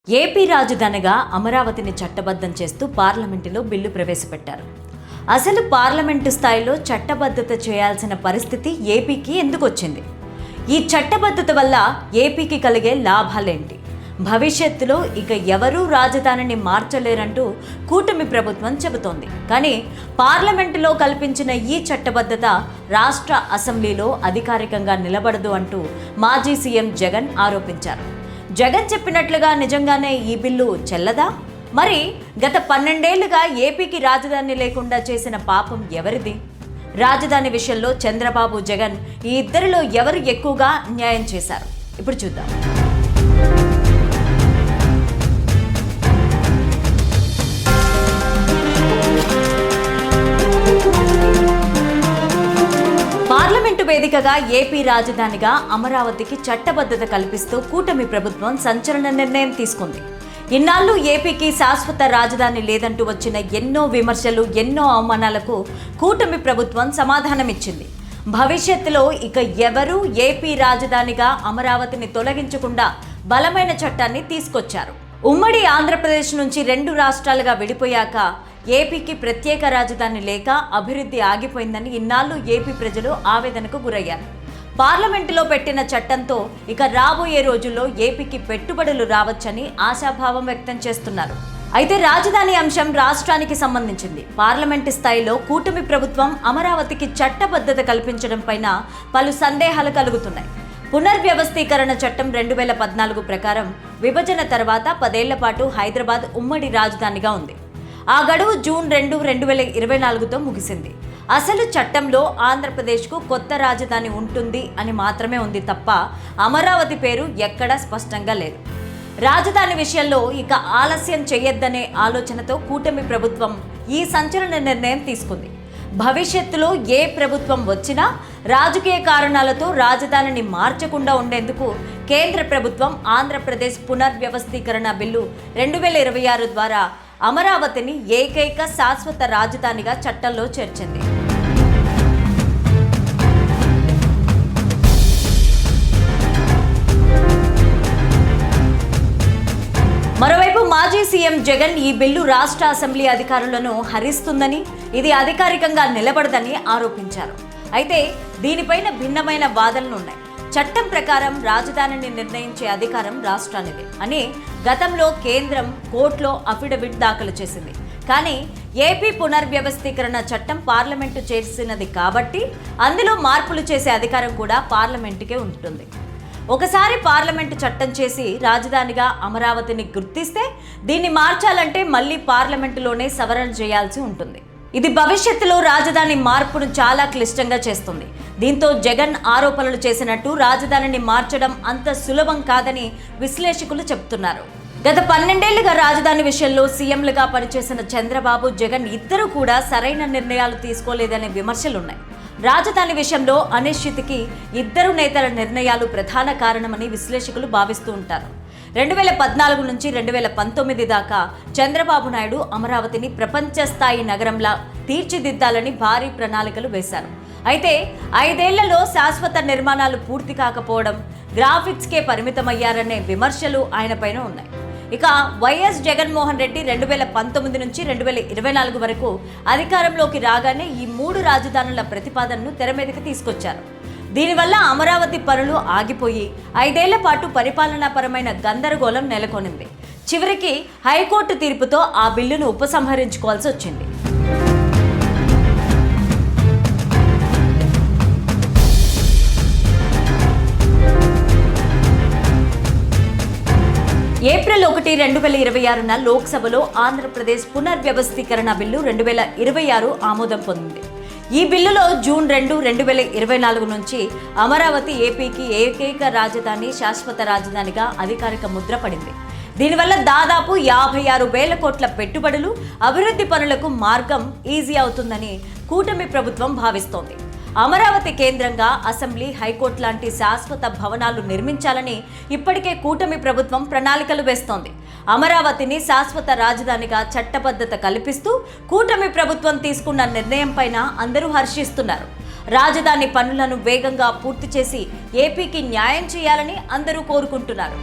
AP రాజధానిగా అమరావతిని చట్టబద్ధం చేస్తూ పార్లమెంటులో బిల్లు ప్రవేశపెట్టారు. అసలు పార్లమెంటు స్థాయిలో చట్టబద్ధత చేయాల్సిన పరిస్థితి ఏపీకి ఎందుకు వచ్చింది? ఈ చట్టబద్ధత వల్ల ఏపీకి కలిగే లాభాలేంటి? భవిష్యత్తులో ఇక ఎవరూ రాజధానిని మార్చలేరంటూ కూటమి ప్రభుత్వం చెబుతోంది. కానీ పార్లమెంటులో కల్పించిన ఈ చట్టబద్ధత రాష్ట్ర అసెంబ్లీలో అధికారికంగా నిలబడదు అంటూ మాజీ సీఎం జగన్ ఆరోపించారు. జగన్ చెప్పినట్లుగా నిజంగానే ఈ బిల్లు చెల్లదా? మరి గత 12 ఏళ్లుగా ఏపీకి రాజధాని లేకుండా చేసిన పాపం ఎవరిది? రాజధాని విషయంలో చంద్రబాబు, జగన్ ఈ ఇద్దరిలో ఎవరు ఎక్కువగా న్యాయం చేశారు? ఇప్పుడు చూద్దాం. పార్లమెంటు వేదికగా ఏపీ రాజధానిగా అమరావతికి చట్టబద్ధత కల్పిస్తూ కూటమి ప్రభుత్వం సంచలన నిర్ణయం తీసుకుంది. ఇన్నాళ్ళు ఏపీకి శాశ్వత రాజధాని లేదంటూ వచ్చిన ఎన్నో విమర్శలు, ఎన్నో అవమానాలకు కూటమి ప్రభుత్వం సమాధానమిచ్చింది. భవిష్యత్తులో ఇక ఎవరూ ఏపీ రాజధానిగా అమరావతిని తొలగించకుండా బలమైన చట్టాన్ని తీసుకొచ్చారు. ఉమ్మడి ఆంధ్రప్రదేశ్ నుంచి 2 రాష్ట్రాలుగా విడిపోయాక ఏపీకి ప్రత్యేక రాజధాని లేక అభివృద్ధి ఆగిపోయిందని ఇన్నాళ్ళు ఏపీ ప్రజలు ఆవేదనకు గురయ్యారు. పార్లమెంటులో పెట్టిన చట్టంతో ఇక రాబోయే రోజుల్లో ఏపీకి పెట్టుబడులు రావచ్చని ఆశాభావం వ్యక్తం చేస్తున్నారు. అయితే రాజధాని అంశం రాష్ట్రానికి సంబంధించింది. పార్లమెంటు స్థాయిలో కూటమి ప్రభుత్వం అమరావతికి చట్టబద్ధత కల్పించడం పైన పలు సందేహాలు కలుగుతున్నాయి. పునర్వ్యవస్థీకరణ చట్టం 2014 ప్రకారం విభజన తర్వాత 10 ఏళ్ల పాటు హైదరాబాద్ ఉమ్మడి రాజధానిగా ఉంది. ఆ గడువు జూన్ 2, 2024తో ముగిసింది. అసలు చట్టంలో ఆంధ్రప్రదేశ్కు కొత్త రాజధాని ఉంటుంది అని మాత్రమే ఉంది తప్ప అమరావతి పేరు ఎక్కడా స్పష్టంగా లేదు. రాజధాని విషయంలో ఇక ఆలస్యం చేయొద్దనే ఆలోచనతో కూటమి ప్రభుత్వం ఈ సంచలన నిర్ణయం తీసుకుంది. భవిష్యత్తులో ఏ ప్రభుత్వం వచ్చినా రాజకీయ కారణాలతో రాజధానిని మార్చకుండా ఉండేందుకు కేంద్ర ప్రభుత్వం ఆంధ్రప్రదేశ్ పునర్వ్యవస్థీకరణ బిల్లు 2026 ద్వారా అమరావతిని ఏకైక శాశ్వత రాజధానిగా చట్టంలో చేర్చింది. మరోవైపు మాజీ సీఎం జగన్ ఈ బిల్లు రాష్ట్ర అసెంబ్లీ అధికారులను హరిస్తుందని, ఇది అధికారికంగా నిలబడదని ఆరోపించారు. అయితే దీనిపైన భిన్నమైన వాదనలున్నాయి. చట్టం ప్రకారం రాజధానిని నిర్ణయించే అధికారం రాష్ట్రానిదే అని గతంలో కేంద్రం కోర్టులో అఫిడవిట్ దాఖలు చేసింది. కానీ ఏపీ పునర్వ్యవస్థీకరణ చట్టం పార్లమెంటు చేసినది కాబట్టి అందులో మార్పులు చేసే అధికారం కూడా పార్లమెంటుకే ఉంటుంది. ఒకసారి పార్లమెంటు చట్టం చేసి రాజధానిగా అమరావతిని గుర్తిస్తే దీన్ని మార్చాలంటే మళ్ళీ పార్లమెంటులోనే సవరణ చేయాల్సి ఉంటుంది. ఇది భవిష్యత్తులో రాజధాని మార్పును చాలా క్లిష్టంగా చేస్తుంది. దీంతో జగన్ ఆరోపణలు చేసినట్టు రాజధానిని మార్చడం అంత సులభం కాదని విశ్లేషకులు చెబుతున్నారు. గత 12 ఏళ్లుగా రాజధాని విషయంలో సీఎంలుగా పనిచేసిన చంద్రబాబు, జగన్ ఇద్దరు కూడా సరైన నిర్ణయాలు తీసుకోలేదనే విమర్శలున్నాయి. రాజధాని విషయంలో అనిశ్చితికి ఇద్దరు నేతల నిర్ణయాలు ప్రధాన కారణమని విశ్లేషకులు భావిస్తూ ఉంటారు. 2014 నుంచి 2019 దాకా చంద్రబాబు నాయుడు అమరావతిని ప్రపంచ స్థాయి నగరంలా తీర్చిదిద్దాలని భారీ ప్రణాళికలు వేశారు. అయితే 5 ఏళ్లలో శాశ్వత నిర్మాణాలు పూర్తి కాకపోవడం, గ్రాఫిక్స్కే పరిమితమయ్యారనే విమర్శలు ఆయనపైన ఉన్నాయి. ఇక వైఎస్ జగన్మోహన్ రెడ్డి 2019 నుంచి 2024 వరకు అధికారంలోకి రాగానే ఈ 3 రాజధానుల ప్రతిపాదనను తెర మీదకి తీసుకొచ్చారు. దీనివల్ల అమరావతి పనులు ఆగిపోయి 5 ఏళ్ల పాటు పరిపాలనాపరమైన గందరగోళం నెలకొనింది. చివరికి హైకోర్టు తీర్పుతో ఆ బిల్లును ఉపసంహరించుకోవాల్సి వచ్చింది. ఏప్రిల్ 1, 2026న లోక్సభలో ఆంధ్రప్రదేశ్ పునర్వ్యవస్థీకరణ బిల్లు 2026 ఆమోదం పొందింది. ఈ బిల్లులో జూన్ 2, 2024 నుంచి అమరావతి ఏపీకి ఏకైక రాజధాని, శాశ్వత రాజధానిగా అధికారిక ముద్ర పడింది. దీనివల్ల దాదాపు 56,000 కోట్ల పెట్టుబడులు, అభివృద్ధి పనులకు మార్గం ఈజీ అవుతుందని కూటమి ప్రభుత్వం భావిస్తోంది. అమరావతి కేంద్రంగా అసెంబ్లీ, హైకోర్టు లాంటి శాశ్వత భవనాలు నిర్మించాలని ఇప్పటికే కూటమి ప్రభుత్వం ప్రణాళికలు వేస్తోంది. అమరావతిని శాశ్వత రాజధానిగా చట్టబద్ధత కల్పిస్తూ కూటమి ప్రభుత్వం తీసుకున్న నిర్ణయం పైన అందరూ హర్షిస్తున్నారు. రాజధాని పనులను వేగంగా పూర్తి చేసి ఏపీకి న్యాయం చేయాలని అందరూ కోరుకుంటున్నారు.